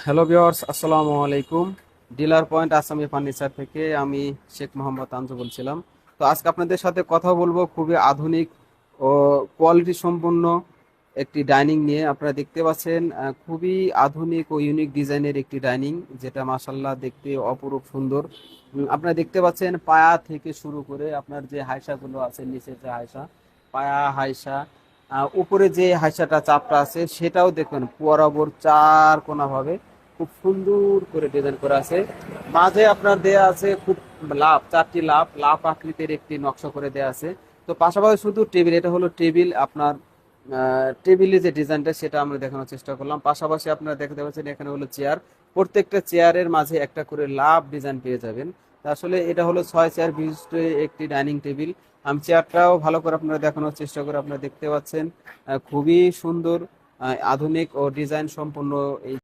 Hello viewers, আসসালামু আলাইকুম। Dealer point আসামি ফার্নিচার থেকে আমি শেখ মোহাম্মদ আঞ্জু বলছিলাম। তো আজকে আপনাদের সাথে কথা বলবো খুবই আধুনিক ও কোয়ালিটি সম্পন্ন একটি ডাইনিং নিয়ে। আপনারা দেখতে পাচ্ছেন খুবই আধুনিক ও ইউনিক ডিজাইনের একটি ডাইনিং, যেটা মাশাআল্লাহ দেখতে অপরূপ সুন্দর। আপনারা দেখতে পাচ্ছেন পায়া থেকে শুরু করে আপনার যে হাইসাগুলো আছে, নিচে যে হাইসা, পায়া হাইসা, উপরে যে হাইসাটা চাপটা আছে সেটাও দেখবেন বরাবর চার কোনা ভাবে খুব সুন্দর করে ডিজাইন করা আছে। মাঝে আপনার দেয়া আছে খুব লাভ, চারটি লাভ লাভ আকৃতির একটি নকশা করে দেয়া আছে। তো পাশাপাশি শুধু টেবিল, এটা হলো টেবিল। আপনার টেবিলের যে ডিজাইনটা সেটা আমরা দেখানোর চেষ্টা করলাম। পাশাপাশি আপনারা দেখতে পাচ্ছেন এখানে হলো চেয়ার, প্রত্যেকটা চেয়ারের মাঝে একটা করে লাভ ডিজাইন পেয়ে যাবেন। তা আসলে এটা হলো 6 চেয়ার বিশিষ্ট একটি ডাইনিং টেবিল। আমি চেয়ারটাও ভালো করে আপনারা দেখানোর চেষ্টা করে, আপনারা দেখতে পাচ্ছেন খুবই সুন্দর, আধুনিক ও ডিজাইন সম্পন্ন এই